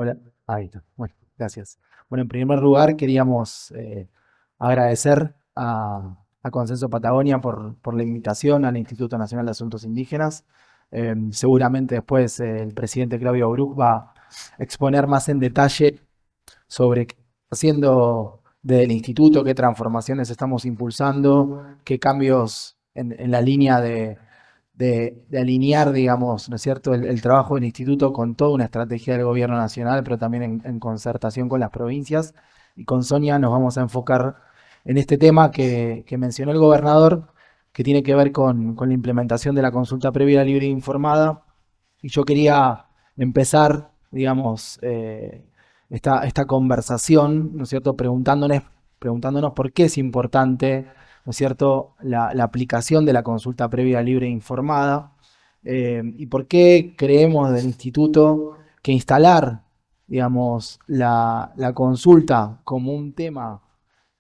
Hola, ahí está. Bueno, gracias. Bueno, en primer lugar queríamos agradecer a Consenso Patagonia por la invitación al Instituto Nacional de Asuntos Indígenas. Seguramente después el presidente Claudio Bruch va a exponer más en detalle sobre qué está haciendo desde el instituto, qué transformaciones estamos impulsando, qué cambios en la línea de alinear, digamos, ¿no es cierto?, el trabajo del instituto con toda una estrategia del gobierno nacional, pero también en concertación con las provincias. Y con Sonia nos vamos a enfocar en este tema que mencionó el gobernador, que tiene que ver con la implementación de la consulta previa libre e informada. Y yo quería empezar, digamos, esta conversación, ¿no es cierto?, preguntándonos por qué es importante, ¿no es cierto?, la aplicación de la consulta previa libre e informada, y por qué creemos del instituto que instalar, digamos, la consulta como un tema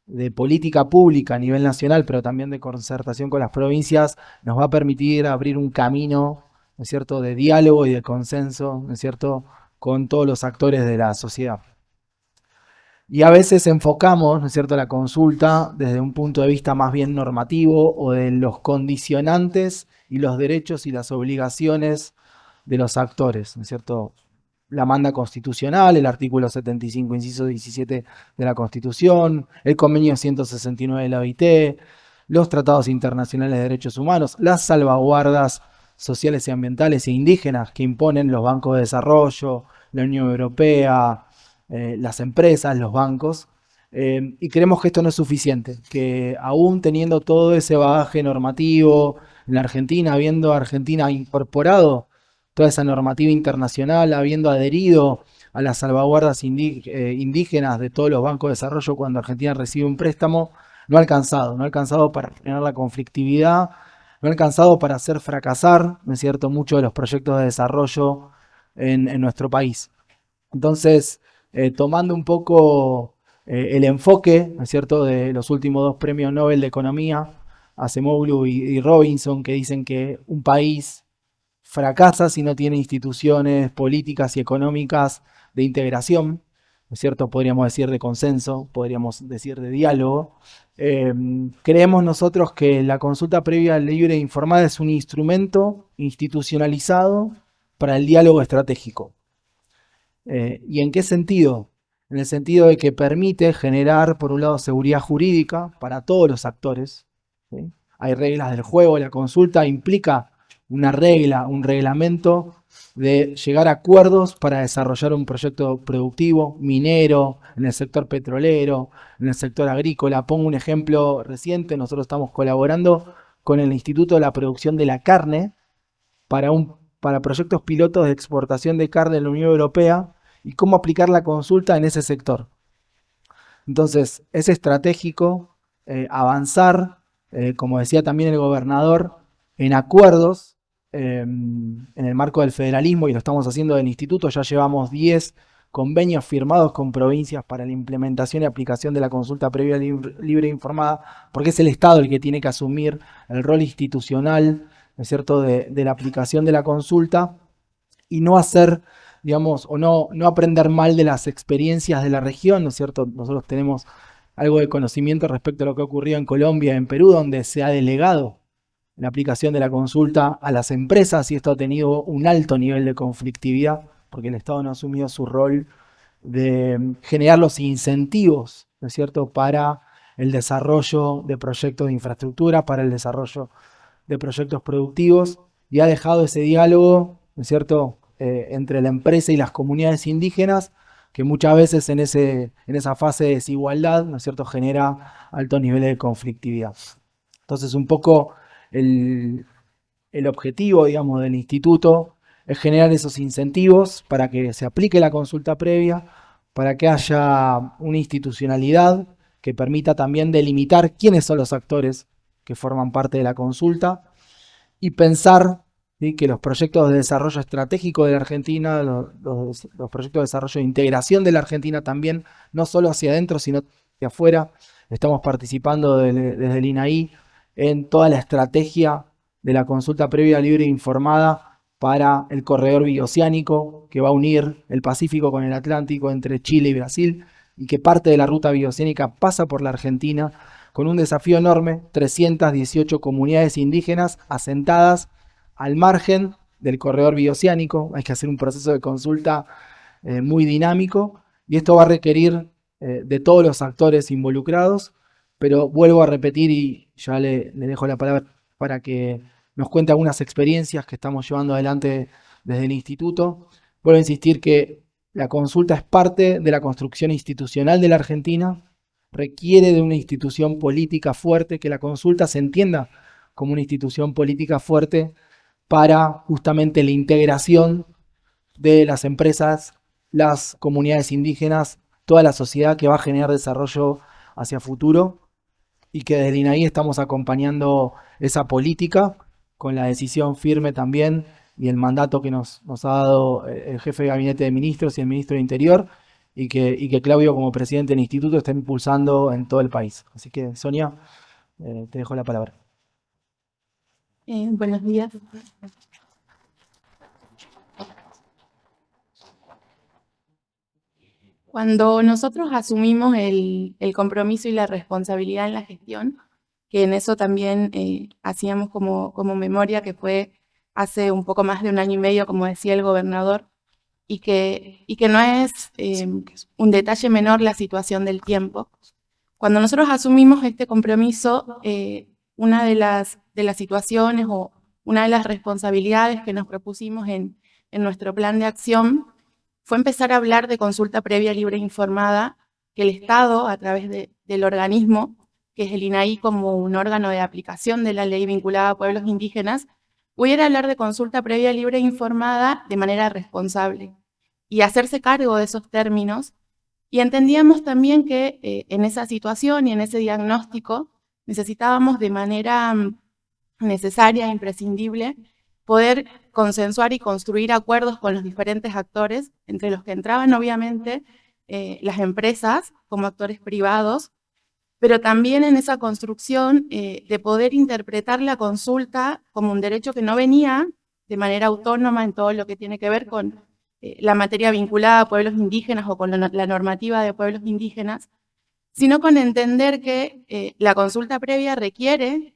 de política pública a nivel nacional, pero también de concertación con las provincias, nos va a permitir abrir un camino, ¿no es cierto?, de diálogo y de consenso, ¿no es cierto?, con todos los actores de la sociedad. Y a veces enfocamos, ¿no es cierto?, la consulta desde un punto de vista más bien normativo o de los condicionantes y los derechos y las obligaciones de los actores, ¿no es cierto? La manda constitucional, el artículo 75, inciso 17 de la Constitución, el convenio 169 de la OIT, los tratados internacionales de derechos humanos, las salvaguardas sociales y ambientales e indígenas que imponen los bancos de desarrollo, la Unión Europea, las empresas, los bancos. Y creemos que esto no es suficiente, que aún teniendo todo ese bagaje normativo en la Argentina, habiendo Argentina incorporado toda esa normativa internacional, habiendo adherido a las salvaguardas indígenas de todos los bancos de desarrollo cuando Argentina recibe un préstamo, no ha alcanzado para frenar la conflictividad, no ha alcanzado para hacer fracasar, ¿no es cierto?, muchos de los proyectos de desarrollo en nuestro país. Entonces, tomando un poco el enfoque, ¿no es cierto?, de los últimos dos premios Nobel de Economía, Acemoglu y Robinson, que dicen que un país fracasa si no tiene instituciones políticas y económicas de integración, ¿no es cierto?, podríamos decir de consenso, podríamos decir de diálogo. Creemos nosotros que la consulta previa libre e informada es un instrumento institucionalizado para el diálogo estratégico. ¿Y en qué sentido? En el sentido de que permite generar, por un lado, seguridad jurídica para todos los actores, ¿sí? Hay reglas del juego, la consulta implica una regla, un reglamento de llegar a acuerdos para desarrollar un proyecto productivo, minero, en el sector petrolero, en el sector agrícola. Pongo un ejemplo reciente, nosotros estamos colaborando con el Instituto de la Producción de la Carne para proyectos pilotos de exportación de carne en la Unión Europea y cómo aplicar la consulta en ese sector. Entonces, es estratégico avanzar, como decía también el gobernador, en acuerdos en el marco del federalismo, y lo estamos haciendo del instituto. Ya llevamos 10 convenios firmados con provincias para la implementación y aplicación de la consulta previa libre e informada, porque es el Estado el que tiene que asumir el rol institucional, ¿no es cierto?, de la aplicación de la consulta, y no hacer, digamos, o no aprender mal de las experiencias de la región, ¿no es cierto? Nosotros tenemos algo de conocimiento respecto a lo que ha ocurrido en Colombia, en Perú, donde se ha delegado la aplicación de la consulta a las empresas, y esto ha tenido un alto nivel de conflictividad, porque el Estado no ha asumido su rol de generar los incentivos, ¿no es cierto?, para el desarrollo de proyectos de infraestructura, para el desarrollo de proyectos productivos, y ha dejado ese diálogo, ¿no es cierto?, entre la empresa y las comunidades indígenas, que muchas veces en esa fase de desigualdad, ¿no es cierto?, genera altos niveles de conflictividad. Entonces, un poco el objetivo, digamos, del instituto es generar esos incentivos para que se aplique la consulta previa, para que haya una institucionalidad que permita también delimitar quiénes son los actores que forman parte de la consulta, y pensar, ¿sí?, que los proyectos de desarrollo estratégico de la Argentina, los proyectos de desarrollo de integración de la Argentina también, no solo hacia adentro, sino hacia afuera. Estamos participando desde el INAI en toda la estrategia de la consulta previa libre e informada para el corredor bioceánico que va a unir el Pacífico con el Atlántico entre Chile y Brasil, y que parte de la ruta bioceánica pasa por la Argentina, con un desafío enorme: 318 comunidades indígenas asentadas al margen del corredor bioceánico. Hay que hacer un proceso de consulta muy dinámico, y esto va a requerir de todos los actores involucrados, pero vuelvo a repetir, y ya le dejo la palabra para que nos cuente algunas experiencias que estamos llevando adelante desde el instituto. Vuelvo a insistir que la consulta es parte de la construcción institucional de la Argentina, requiere de una institución política fuerte, que la consulta se entienda como una institución política fuerte para justamente la integración de las empresas, las comunidades indígenas, toda la sociedad, que va a generar desarrollo hacia futuro, y que desde el INAI estamos acompañando esa política con la decisión firme también y el mandato que nos ha dado el jefe de gabinete de ministros y el ministro de Interior, y que Claudio, como presidente del instituto, está impulsando en todo el país. Así que, Sonia, te dejo la palabra. Buenos días. Cuando nosotros asumimos el compromiso y la responsabilidad en la gestión, que en eso también hacíamos como memoria, que fue hace un poco más de 1 año y medio, como decía el gobernador, y que no es un detalle menor la situación del tiempo. Cuando nosotros asumimos este compromiso, una de las situaciones o una de las responsabilidades que nos propusimos en nuestro plan de acción fue empezar a hablar de consulta previa, libre e informada, que el Estado, a través del organismo, que es el INAI como un órgano de aplicación de la ley vinculada a pueblos indígenas, pudiera hablar de consulta previa, libre e informada de manera responsable y hacerse cargo de esos términos. Y entendíamos también que en esa situación y en ese diagnóstico necesitábamos de manera necesaria e imprescindible poder consensuar y construir acuerdos con los diferentes actores, entre los que entraban obviamente las empresas como actores privados, pero también en esa construcción de poder interpretar la consulta como un derecho que no venía de manera autónoma en todo lo que tiene que ver con la materia vinculada a pueblos indígenas o con la normativa de pueblos indígenas, sino con entender que la consulta previa requiere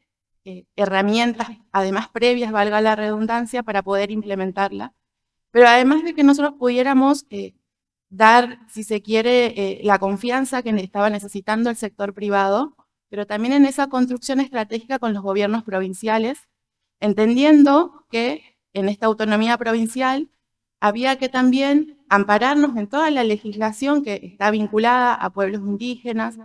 herramientas, además previas, valga la redundancia, para poder implementarla, pero además de que nosotros pudiéramos dar, si se quiere, la confianza que estaba necesitando el sector privado, pero también en esa construcción estratégica con los gobiernos provinciales, entendiendo que en esta autonomía provincial había que también ampararnos en toda la legislación que está vinculada a pueblos indígenas,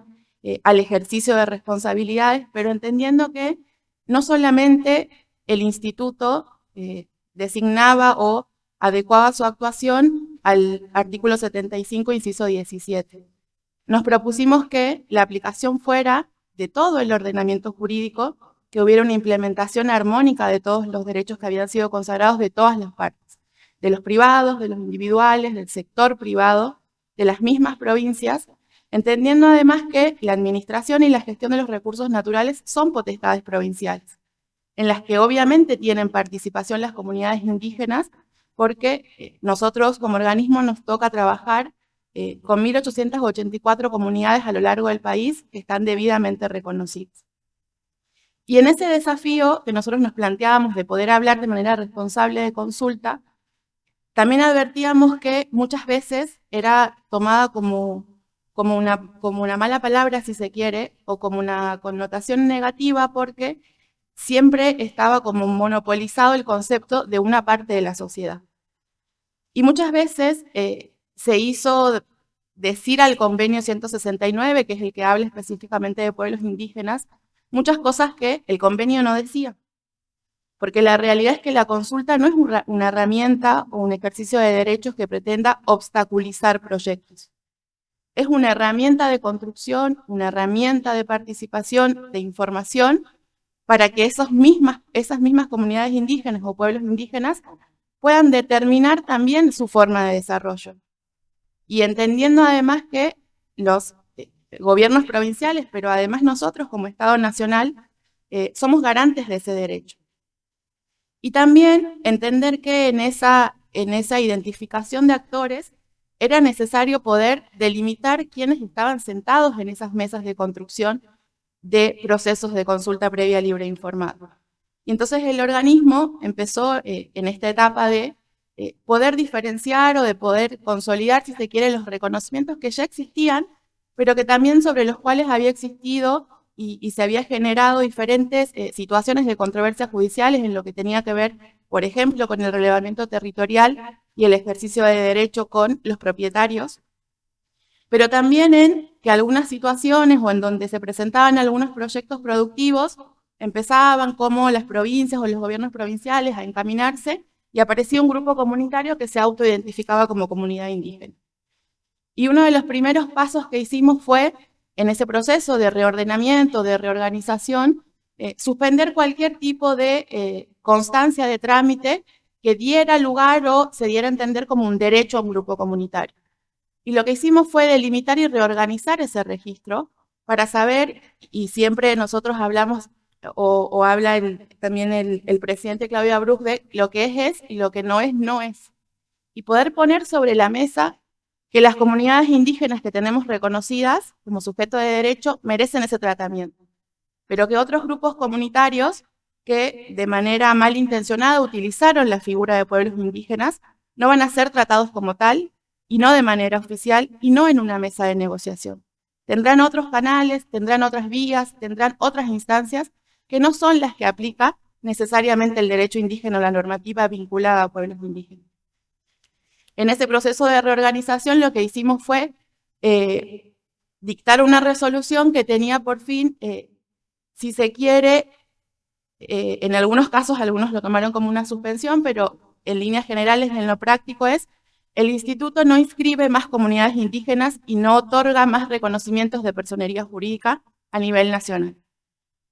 al ejercicio de responsabilidades, pero entendiendo que no solamente el instituto designaba o adecuaba su actuación al artículo 75, inciso 17. Nos propusimos que la aplicación fuera de todo el ordenamiento jurídico, que hubiera una implementación armónica de todos los derechos que habían sido consagrados de todas las partes, de los privados, de los individuales, del sector privado, de las mismas provincias, entendiendo además que la administración y la gestión de los recursos naturales son potestades provinciales, en las que obviamente tienen participación las comunidades indígenas, porque nosotros como organismo nos toca trabajar con 1.884 comunidades a lo largo del país que están debidamente reconocidas. Y en ese desafío que nosotros nos planteábamos de poder hablar de manera responsable de consulta, también advertíamos que muchas veces era tomada como una mala palabra, si se quiere, o como una connotación negativa, porque siempre estaba como monopolizado el concepto de una parte de la sociedad. Y muchas veces se hizo decir al convenio 169, que es el que habla específicamente de pueblos indígenas, muchas cosas que el convenio no decía. Porque la realidad es que la consulta no es una herramienta o un ejercicio de derechos que pretenda obstaculizar proyectos. Es una herramienta de construcción, una herramienta de participación, de información, para que esas mismas comunidades indígenas o pueblos indígenas puedan determinar también su forma de desarrollo. Y entendiendo además que los gobiernos provinciales, pero además nosotros como Estado Nacional, somos garantes de ese derecho. Y también entender que en esa identificación de actores era necesario poder delimitar quiénes estaban sentados en esas mesas de construcción de procesos de consulta previa libre e informada. Y entonces el organismo empezó en esta etapa de poder diferenciar o de poder consolidar, si se quiere, los reconocimientos que ya existían, pero que también sobre los cuales había existido y se había generado diferentes situaciones de controversias judiciales en lo que tenía que ver, por ejemplo, con el relevamiento territorial y el ejercicio de derecho con los propietarios, pero también en que algunas situaciones o en donde se presentaban algunos proyectos productivos empezaban como las provincias o los gobiernos provinciales a encaminarse y aparecía un grupo comunitario que se autoidentificaba como comunidad indígena. Y uno de los primeros pasos que hicimos fue, en ese proceso de reordenamiento, de reorganización, suspender cualquier tipo de constancia de trámite que diera lugar o se diera a entender como un derecho a un grupo comunitario. Y lo que hicimos fue delimitar y reorganizar ese registro para saber, y siempre nosotros hablamos, o habla también el presidente Claudio Abruz, de lo que es y lo que no es, no es. Y poder poner sobre la mesa que las comunidades indígenas que tenemos reconocidas como sujeto de derecho merecen ese tratamiento, pero que otros grupos comunitarios que de manera malintencionada utilizaron la figura de pueblos indígenas no van a ser tratados como tal y no de manera oficial y no en una mesa de negociación. Tendrán otros canales, tendrán otras vías, tendrán otras instancias que no son las que aplica necesariamente el derecho indígena o la normativa vinculada a pueblos indígenas. En ese proceso de reorganización lo que hicimos fue dictar una resolución que tenía por fin, si se quiere, en algunos casos algunos lo tomaron como una suspensión, pero en líneas generales en lo práctico es: el instituto no inscribe más comunidades indígenas y no otorga más reconocimientos de personería jurídica a nivel nacional.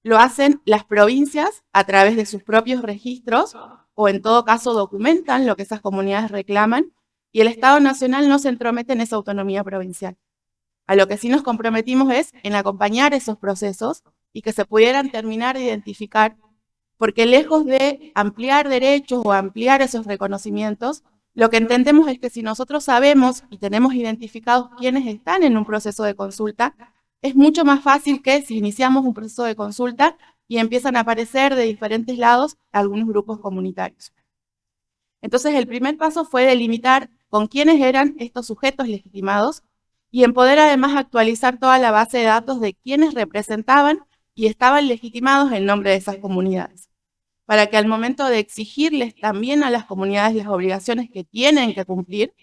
Lo hacen las provincias a través de sus propios registros o en todo caso documentan lo que esas comunidades reclaman y el Estado Nacional no se entromete en esa autonomía provincial. A lo que sí nos comprometimos es en acompañar esos procesos y que se pudieran terminar de identificar, porque lejos de ampliar derechos o ampliar esos reconocimientos, lo que entendemos es que si nosotros sabemos y tenemos identificados quiénes están en un proceso de consulta, es mucho más fácil que si iniciamos un proceso de consulta y empiezan a aparecer de diferentes lados algunos grupos comunitarios. Entonces el primer paso fue delimitar con quiénes eran estos sujetos legitimados y en poder además actualizar toda la base de datos de quiénes representaban y estaban legitimados en nombre de esas comunidades, para que al momento de exigirles también a las comunidades las obligaciones que tienen que cumplir,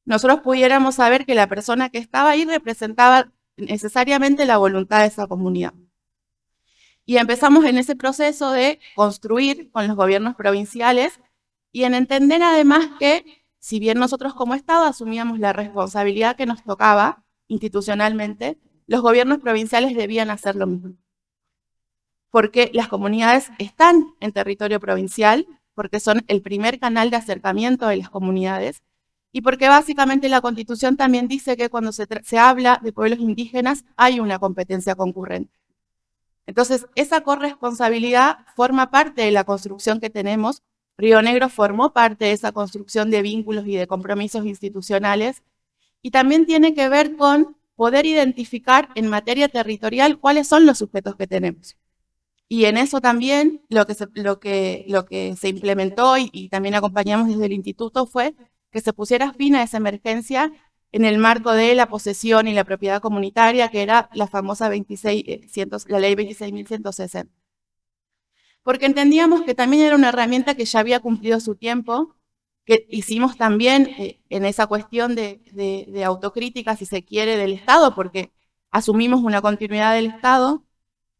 nosotros pudiéramos saber que la persona que estaba ahí representaba necesariamente la voluntad de esa comunidad. Y empezamos en ese proceso de construir con los gobiernos provinciales y en entender además que, si bien nosotros como Estado asumíamos la responsabilidad que nos tocaba institucionalmente, los gobiernos provinciales debían hacer lo mismo. Porque las comunidades están en territorio provincial, porque son el primer canal de acercamiento de las comunidades, y porque básicamente la Constitución también dice que cuando se habla de pueblos indígenas hay una competencia concurrente. Entonces, esa corresponsabilidad forma parte de la construcción que tenemos. Río Negro formó parte de esa construcción de vínculos y de compromisos institucionales, y también tiene que ver con poder identificar en materia territorial cuáles son los sujetos que tenemos. Y en eso también lo que se implementó y también acompañamos desde el instituto fue que se pusiera fin a esa emergencia en el marco de la posesión y la propiedad comunitaria, que era la famosa la ley 26.160. Porque entendíamos que también era una herramienta que ya había cumplido su tiempo, que hicimos también en esa cuestión de autocrítica, si se quiere, del Estado, porque asumimos una continuidad del Estado,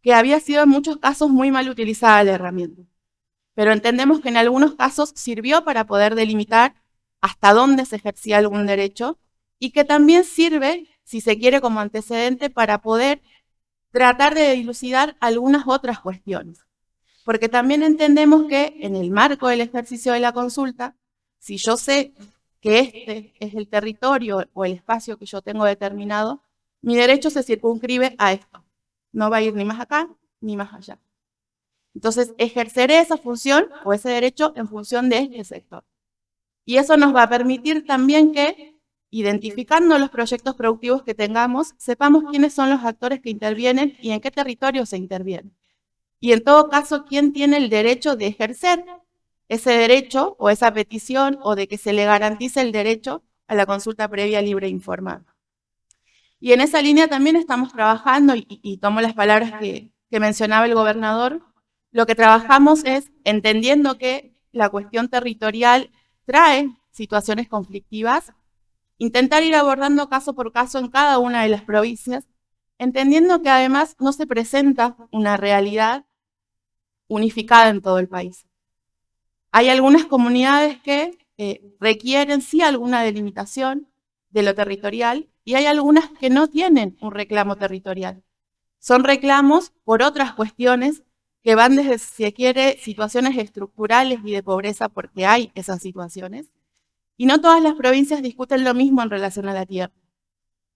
que había sido en muchos casos muy mal utilizada la herramienta. Pero entendemos que en algunos casos sirvió para poder delimitar hasta dónde se ejercía algún derecho y que también sirve, si se quiere, como antecedente para poder tratar de dilucidar algunas otras cuestiones. Porque también entendemos que en el marco del ejercicio de la consulta, si yo sé que este es el territorio o el espacio que yo tengo determinado, mi derecho se circunscribe a esto. No va a ir ni más acá ni más allá. Entonces, ejercer esa función o ese derecho en función de este sector. Y eso nos va a permitir también que, identificando los proyectos productivos que tengamos, sepamos quiénes son los actores que intervienen y en qué territorio se interviene. Y en todo caso, quién tiene el derecho de ejercer ese derecho o esa petición o de que se le garantice el derecho a la consulta previa, libre e informada. Y en esa línea también estamos trabajando, y tomo las palabras que mencionaba el gobernador, lo que trabajamos es entendiendo que la cuestión territorial trae situaciones conflictivas, intentar ir abordando caso por caso en cada una de las provincias, entendiendo que además no se presenta una realidad unificada en todo el país. Hay algunas comunidades que requieren sí alguna delimitación de lo territorial y hay algunas que no tienen un reclamo territorial. Son reclamos por otras cuestiones que van desde, si se quiere, situaciones estructurales y de pobreza, porque hay esas situaciones. Y no todas las provincias discuten lo mismo en relación a la tierra.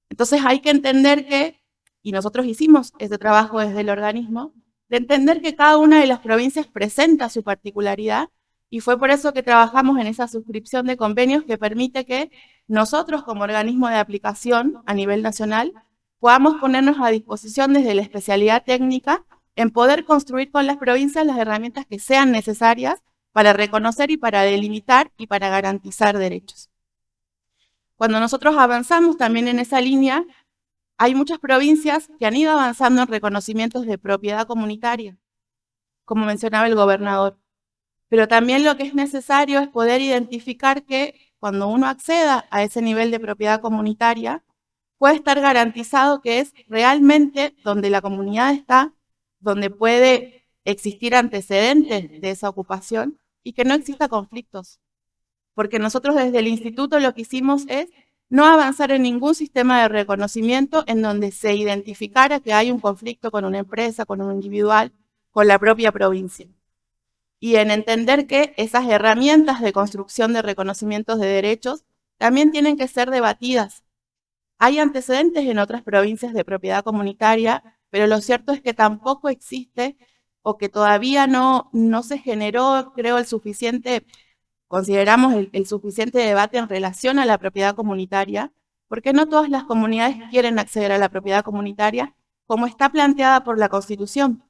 Entonces hay que entender que, y nosotros hicimos ese trabajo desde el organismo, de entender que cada una de las provincias presenta su particularidad, y fue por eso que trabajamos en esa suscripción de convenios que permite que nosotros como organismo de aplicación a nivel nacional podamos ponernos a disposición desde la especialidad técnica en poder construir con las provincias las herramientas que sean necesarias para reconocer y para delimitar y para garantizar derechos. Cuando nosotros avanzamos también en esa línea, hay muchas provincias que han ido avanzando en reconocimientos de propiedad comunitaria, como mencionaba el gobernador. Pero también lo que es necesario es poder identificar que cuando uno acceda a ese nivel de propiedad comunitaria, puede estar garantizado que es realmente donde la comunidad está, donde puede existir antecedentes de esa ocupación y que no exista conflictos. Porque nosotros desde el instituto lo que hicimos es no avanzar en ningún sistema de reconocimiento en donde se identificara que hay un conflicto con una empresa, con un individual, con la propia provincia. Y en entender que esas herramientas de construcción de reconocimientos de derechos también tienen que ser debatidas. Hay antecedentes en otras provincias de propiedad comunitaria, pero lo cierto es que tampoco existe o que todavía no se generó, creo, consideramos el suficiente debate en relación a la propiedad comunitaria, porque no todas las comunidades quieren acceder a la propiedad comunitaria como está planteada por la Constitución.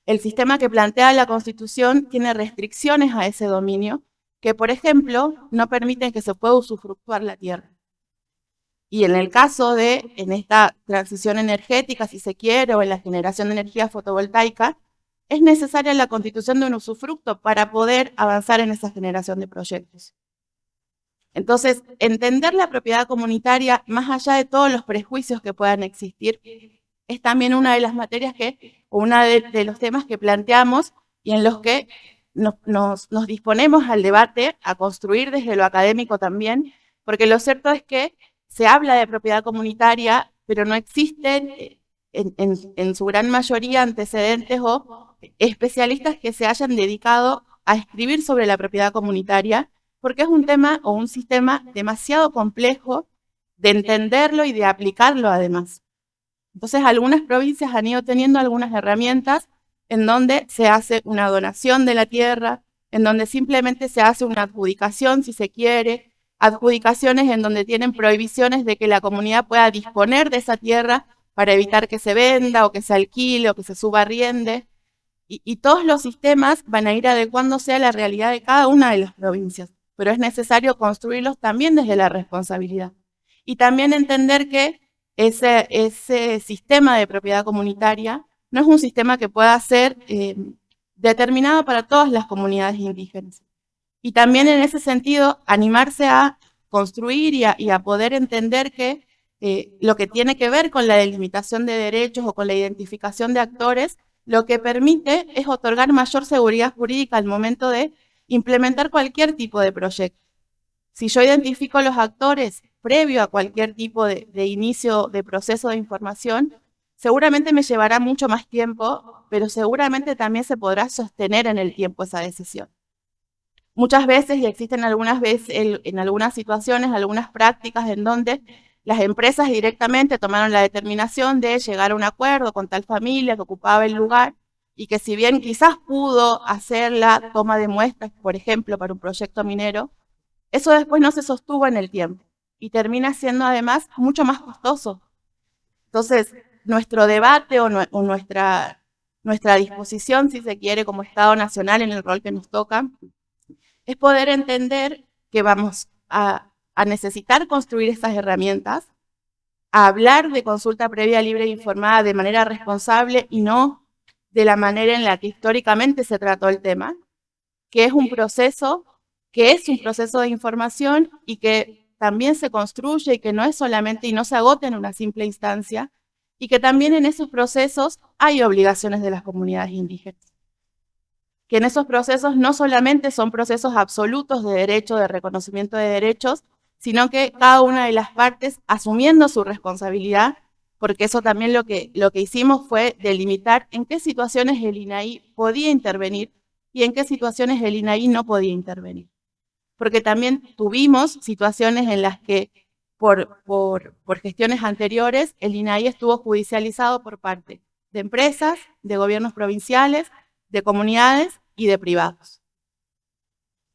El sistema que plantea la Constitución tiene restricciones a ese dominio que, por ejemplo, no permiten que se pueda usufructuar la tierra. Y en el caso de, en esta transición energética, si se quiere, o en la generación de energía fotovoltaica, es necesaria la constitución de un usufructo para poder avanzar en esa generación de proyectos. Entonces, entender la propiedad comunitaria, más allá de todos los prejuicios que puedan existir, es también una de las materias o uno de los temas que planteamos y en los que nos disponemos al debate, a construir desde lo académico también, porque lo cierto es que se habla de propiedad comunitaria, pero no existen en su gran mayoría antecedentes o especialistas que se hayan dedicado a escribir sobre la propiedad comunitaria, porque es un tema o un sistema demasiado complejo de entenderlo y de aplicarlo además. Entonces, algunas provincias han ido teniendo algunas herramientas en donde se hace una donación de la tierra, en donde simplemente se hace una adjudicación, si se quiere, adjudicaciones en donde tienen prohibiciones de que la comunidad pueda disponer de esa tierra para evitar que se venda o que se alquile o que se subarriende. Y todos los sistemas van a ir adecuándose a la realidad de cada una de las provincias, pero es necesario construirlos también desde la responsabilidad. Y también entender que ese sistema de propiedad comunitaria no es un sistema que pueda ser determinado para todas las comunidades indígenas. Y también en ese sentido, animarse a construir y a poder entender que lo que tiene que ver con la delimitación de derechos o con la identificación de actores, lo que permite es otorgar mayor seguridad jurídica al momento de implementar cualquier tipo de proyecto. Si yo identifico los actores previo a cualquier tipo de inicio de proceso de información, seguramente me llevará mucho más tiempo, pero seguramente también se podrá sostener en el tiempo esa decisión. Muchas veces, y existen en algunas situaciones, algunas prácticas en donde las empresas directamente tomaron la determinación de llegar a un acuerdo con tal familia que ocupaba el lugar, y que si bien quizás pudo hacer la toma de muestras, por ejemplo, para un proyecto minero, eso después no se sostuvo en el tiempo y termina siendo además mucho más costoso. Entonces, nuestro debate o nuestra disposición, si se quiere, como Estado Nacional en el rol que nos toca, es poder entender que vamos a necesitar construir esas herramientas, a hablar de consulta previa, libre e informada de manera responsable y no de la manera en la que históricamente se trató el tema, que es un proceso de información y que también se construye y que no es solamente y no se agota en una simple instancia, y que también en esos procesos hay obligaciones de las comunidades indígenas. Que en esos procesos no solamente son procesos absolutos de derecho, de reconocimiento de derechos, sino que cada una de las partes asumiendo su responsabilidad, porque eso también lo que hicimos fue delimitar en qué situaciones el INAI podía intervenir y en qué situaciones el INAI no podía intervenir. Porque también tuvimos situaciones en las que por gestiones anteriores el INAI estuvo judicializado por parte de empresas, de gobiernos provinciales, de comunidades y de privados.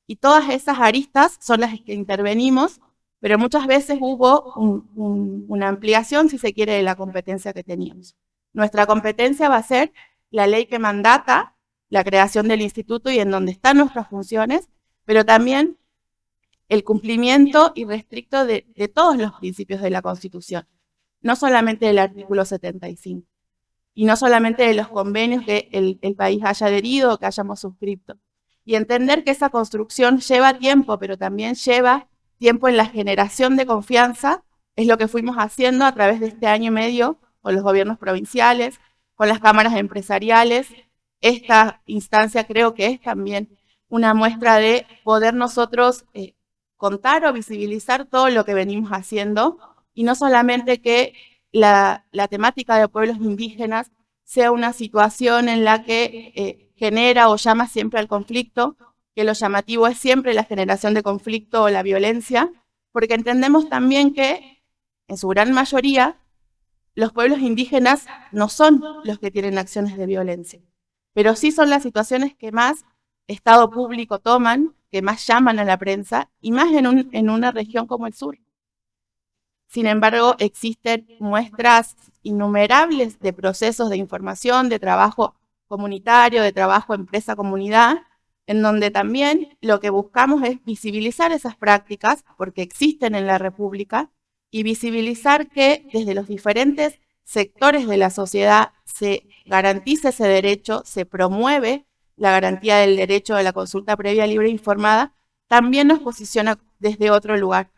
Y todas esas aristas son las que intervenimos, pero muchas veces hubo una ampliación, si se quiere, de la competencia que teníamos. Nuestra competencia va a ser la ley que mandata la creación del instituto y en donde están nuestras funciones, pero también el cumplimiento irrestricto de todos los principios de la Constitución, no solamente del artículo 75, y no solamente de los convenios que el país haya adherido o que hayamos suscrito. Y entender que esa construcción lleva tiempo, pero también lleva tiempo en la generación de confianza, es lo que fuimos haciendo a través de este año y medio con los gobiernos provinciales, con las cámaras empresariales. Esta instancia creo que es también una muestra de poder nosotros contar o visibilizar todo lo que venimos haciendo, y no solamente que la temática de pueblos indígenas sea una situación en la que genera o llama siempre al conflicto, que lo llamativo es siempre la generación de conflicto o la violencia, porque entendemos también que, en su gran mayoría, los pueblos indígenas no son los que tienen acciones de violencia, pero sí son las situaciones que más Estado público toman, que más llaman a la prensa, y más en una región como el sur. Sin embargo, existen muestras innumerables de procesos de información, de trabajo comunitario, de trabajo empresa-comunidad, en donde también lo que buscamos es visibilizar esas prácticas, porque existen en la República, y visibilizar que desde los diferentes sectores de la sociedad se garantice ese derecho, se promueve la garantía del derecho de la consulta previa, libre e informada, también nos posiciona desde otro lugar.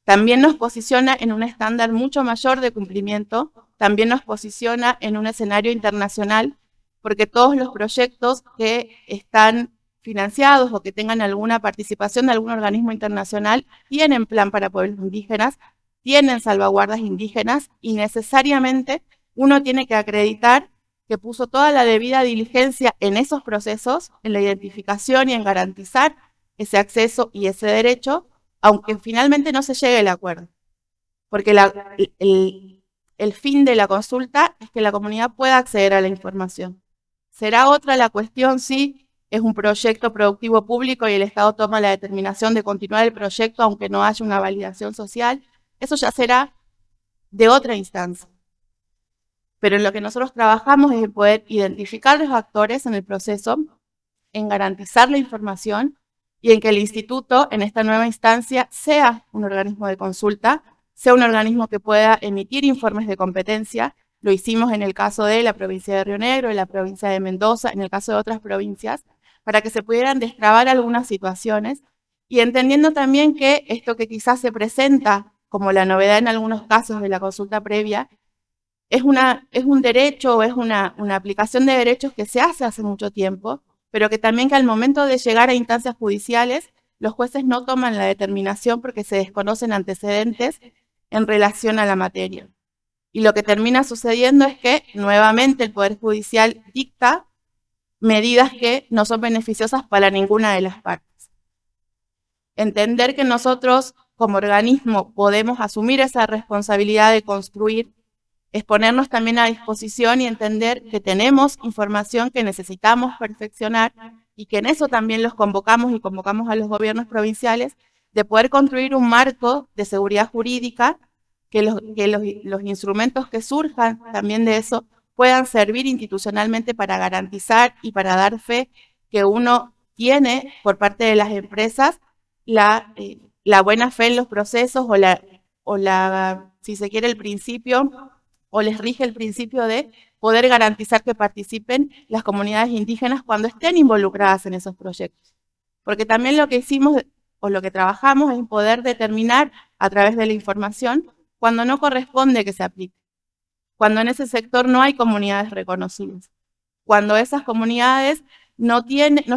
También nos posiciona en un estándar mucho mayor de cumplimiento, también nos posiciona en un escenario internacional, porque todos los proyectos que están financiados o que tengan alguna participación de algún organismo internacional tienen plan para pueblos indígenas, tienen salvaguardas indígenas, y necesariamente uno tiene que acreditar que puso toda la debida diligencia en esos procesos, en la identificación y en garantizar ese acceso y ese derecho, aunque finalmente no se llegue al acuerdo. Porque el fin de la consulta es que la comunidad pueda acceder a la información. Será otra la cuestión si es un proyecto productivo público y el Estado toma la determinación de continuar el proyecto aunque no haya una validación social. Eso ya será de otra instancia. Pero en lo que nosotros trabajamos es en poder identificar los actores en el proceso, en garantizar la información y en que el instituto en esta nueva instancia sea un organismo de consulta, sea un organismo que pueda emitir informes de competencia. Lo hicimos en el caso de la provincia de Río Negro, en la provincia de Mendoza, en el caso de otras provincias, para que se pudieran destrabar algunas situaciones, y entendiendo también que esto que quizás se presenta como la novedad en algunos casos de la consulta previa, es un derecho o es una aplicación de derechos que se hace mucho tiempo, pero que también que al momento de llegar a instancias judiciales, los jueces no toman la determinación porque se desconocen antecedentes en relación a la materia. Y lo que termina sucediendo es que nuevamente el Poder Judicial dicta medidas que no son beneficiosas para ninguna de las partes. Entender que nosotros como organismo podemos asumir esa responsabilidad de construir es ponernos también a disposición y entender que tenemos información que necesitamos perfeccionar y que en eso también los convocamos y convocamos a los gobiernos provinciales de poder construir un marco de seguridad jurídica, que los instrumentos que surjan también de eso puedan servir institucionalmente para garantizar y para dar fe que uno tiene por parte de las empresas la buena fe en los procesos si se quiere, el principio, o les rige el principio de poder garantizar que participen las comunidades indígenas cuando estén involucradas en esos proyectos. Porque también lo que hicimos o lo que trabajamos es poder determinar a través de la información cuando no corresponde que se aplique, cuando en ese sector no hay comunidades reconocidas, cuando esas comunidades no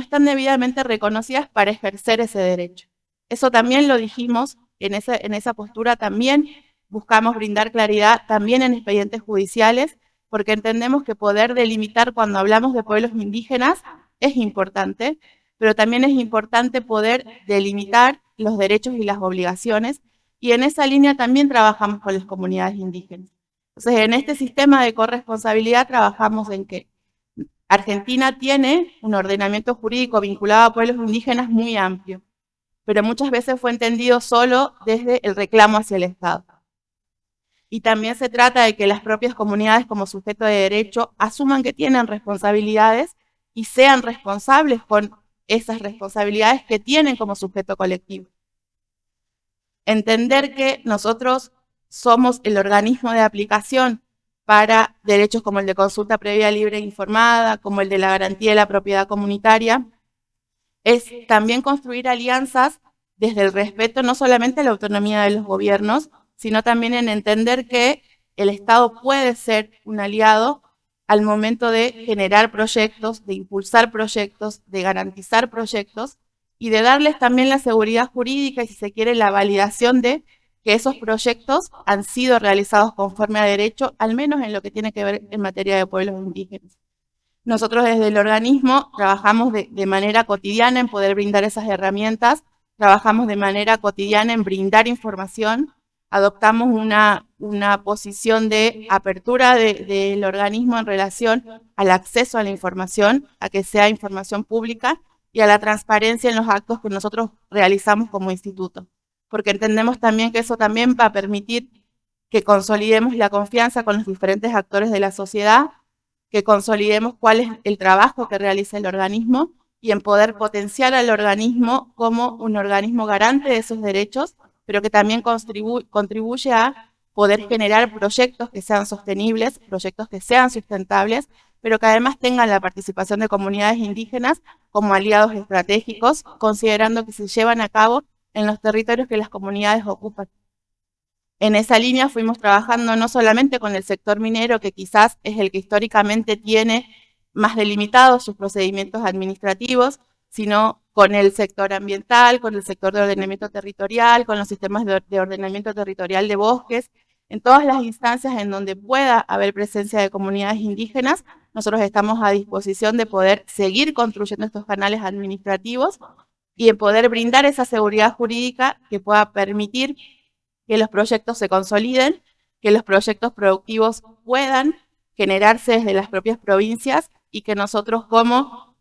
están debidamente reconocidas para ejercer ese derecho. Eso también lo dijimos en esa postura, también buscamos brindar claridad también en expedientes judiciales, porque entendemos que poder delimitar cuando hablamos de pueblos indígenas es importante, pero también es importante poder delimitar los derechos y las obligaciones, y en esa línea también trabajamos con las comunidades indígenas. Entonces, en este sistema de corresponsabilidad trabajamos en que Argentina tiene un ordenamiento jurídico vinculado a pueblos indígenas muy amplio, pero muchas veces fue entendido solo desde el reclamo hacia el Estado. Y también se trata de que las propias comunidades como sujeto de derecho asuman que tienen responsabilidades y sean responsables con esas responsabilidades que tienen como sujeto colectivo. Entender que nosotros somos el organismo de aplicación para derechos como el de consulta previa libre e informada, como el de la garantía de la propiedad comunitaria, es también construir alianzas desde el respeto no solamente a la autonomía de los gobiernos, sino también en entender que el Estado puede ser un aliado al momento de generar proyectos, de impulsar proyectos, de garantizar proyectos y de darles también la seguridad jurídica y, si se quiere, la validación de que esos proyectos han sido realizados conforme a derecho, al menos en lo que tiene que ver en materia de pueblos indígenas. Nosotros desde el organismo trabajamos de manera cotidiana en poder brindar esas herramientas, trabajamos de manera cotidiana en brindar información, adoptamos una posición de apertura del organismo en relación al acceso a la información, a que sea información pública y a la transparencia en los actos que nosotros realizamos como instituto, porque entendemos también que eso también va a permitir que consolidemos la confianza con los diferentes actores de la sociedad, que consolidemos cuál es el trabajo que realiza el organismo y en poder potenciar al organismo como un organismo garante de esos derechos, pero que también contribuye a poder generar proyectos que sean sostenibles, proyectos que sean sustentables, pero que además tengan la participación de comunidades indígenas como aliados estratégicos, considerando que se llevan a cabo en los territorios que las comunidades ocupan. En esa línea fuimos trabajando no solamente con el sector minero, que quizás es el que históricamente tiene más delimitados sus procedimientos administrativos, sino con el sector ambiental, con el sector de ordenamiento territorial, con los sistemas de ordenamiento territorial de bosques, en todas las instancias en donde pueda haber presencia de comunidades indígenas. Nosotros estamos a disposición de poder seguir construyendo estos canales administrativos y de poder brindar esa seguridad jurídica que pueda permitir que los proyectos se consoliden, que los proyectos productivos puedan generarse desde las propias provincias y que nosotros como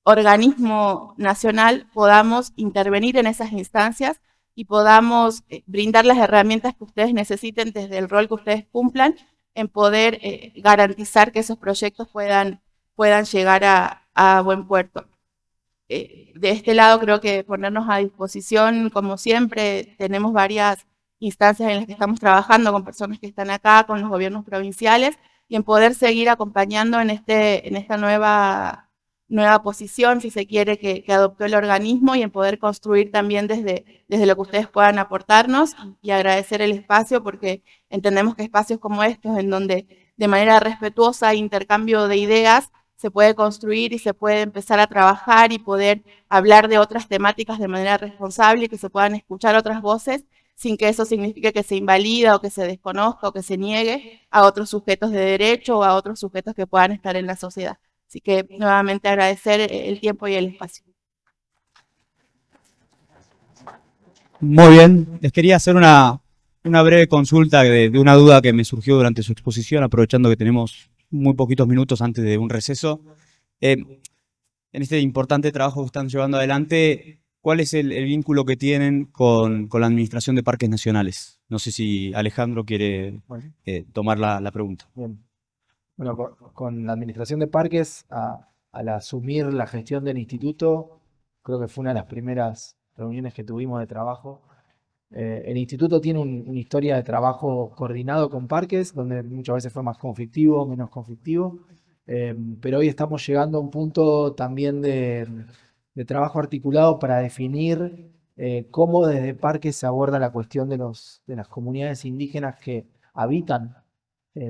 organismo nacional podamos intervenir en esas instancias y podamos brindar las herramientas que ustedes necesiten desde el rol que ustedes cumplan en poder garantizar que esos proyectos puedan llegar a buen puerto. De este lado creo que ponernos a disposición, como siempre, tenemos varias instancias en las que estamos trabajando con personas que están acá, con los gobiernos provinciales, y en poder seguir acompañando en esta nueva posición, si se quiere, que adoptó el organismo, y en poder construir también desde lo que ustedes puedan aportarnos, y agradecer el espacio, porque entendemos que espacios como estos, en donde de manera respetuosa intercambio de ideas, se puede construir y se puede empezar a trabajar y poder hablar de otras temáticas de manera responsable y que se puedan escuchar otras voces sin que eso signifique que se invalida o que se desconozca o que se niegue a otros sujetos de derecho o a otros sujetos que puedan estar en la sociedad. Así que nuevamente agradecer el tiempo y el espacio. Muy bien, les quería hacer una una breve consulta de una duda que me surgió durante su exposición, aprovechando que tenemos muy poquitos minutos antes de un receso. En este importante trabajo que están llevando adelante, ¿cuál es el vínculo que tienen con la Administración de Parques Nacionales? No sé si Alejandro quiere Bueno, tomar la pregunta. bien. Bueno, con la administración de parques, al asumir la gestión del instituto, creo que fue una de las primeras reuniones que tuvimos de trabajo. El instituto tiene una historia de trabajo coordinado con parques, donde muchas veces fue más conflictivo, menos conflictivo, pero hoy estamos llegando a un punto también de trabajo articulado para definir cómo desde parques se aborda la cuestión de las comunidades indígenas que habitan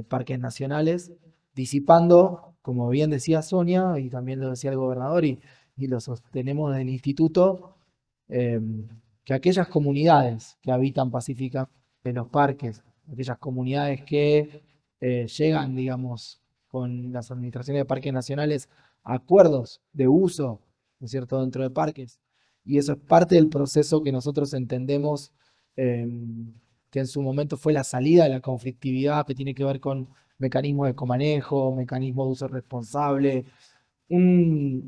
parques nacionales, disipando, como bien decía Sonia, y también lo decía el gobernador, y lo sostenemos desde el instituto, eh, que aquellas comunidades que habitan pacíficamente en los parques, aquellas comunidades que llegan, digamos, con las administraciones de parques nacionales a acuerdos de uso, ¿no es cierto?, dentro de parques, y eso es parte del proceso que nosotros entendemos eh, que en su momento fue la salida de la conflictividad, que tiene que ver con mecanismos de comanejo, mecanismos de uso responsable.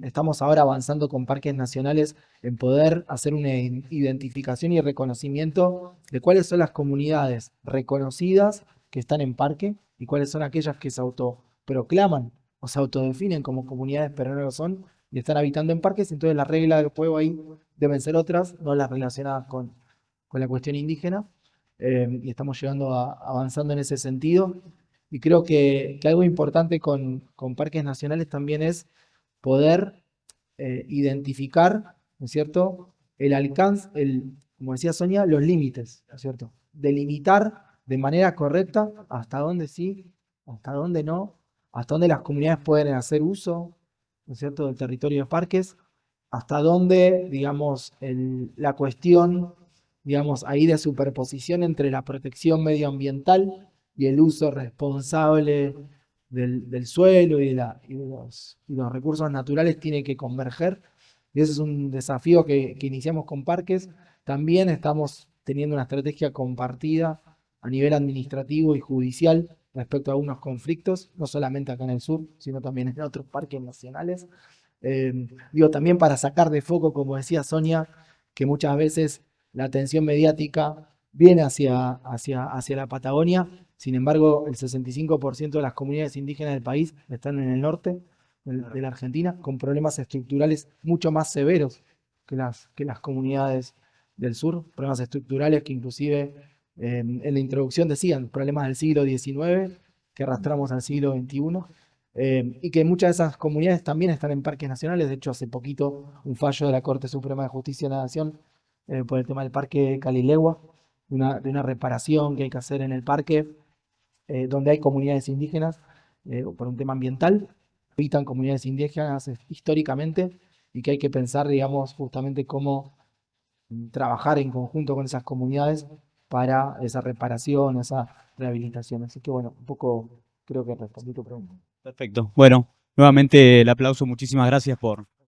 Estamos ahora avanzando con parques nacionales en poder hacer una identificación y reconocimiento de cuáles son las comunidades reconocidas que están en parque y cuáles son aquellas que se autoproclaman o se autodefinen como comunidades pero no lo son y están habitando en parques. Entonces la regla del juego ahí deben ser otras, no las relacionadas con la cuestión indígena. Y estamos llegando avanzando en ese sentido. Y creo que algo importante con parques nacionales también es poder identificar, ¿no es cierto?, el alcance, como decía Sonia, los límites, ¿no es cierto? Delimitar de manera correcta hasta dónde sí, hasta dónde no, hasta dónde las comunidades pueden hacer uso, ¿no es cierto?, del territorio de parques, hasta dónde, digamos, la cuestión, digamos, ahí de superposición entre la protección medioambiental y el uso responsable del suelo y los recursos naturales tiene que converger. Y ese es un desafío que iniciamos con parques. También estamos teniendo una estrategia compartida a nivel administrativo y judicial respecto a algunos conflictos, no solamente acá en el sur, sino también en otros parques nacionales. También para sacar de foco, como decía Sonia, que muchas veces la atención mediática viene hacia la Patagonia. Sin embargo, el 65% de las comunidades indígenas del país están en el norte de la Argentina, con problemas estructurales mucho más severos que las comunidades del sur, problemas estructurales que inclusive en la introducción decían, problemas del siglo XIX que arrastramos al siglo XXI. Y que muchas de esas comunidades también están en parques nacionales. De hecho, hace poquito un fallo de la Corte Suprema de Justicia de la Nación por el tema del Parque Calilegua, de una reparación que hay que hacer en el parque, donde hay comunidades indígenas, por un tema ambiental, habitan comunidades indígenas históricamente y que hay que pensar, digamos, justamente cómo trabajar en conjunto con esas comunidades para esa reparación, esa rehabilitación. Así que bueno, un poco creo que respondí tu pregunta. Perfecto. Bueno, nuevamente el aplauso. Muchísimas gracias por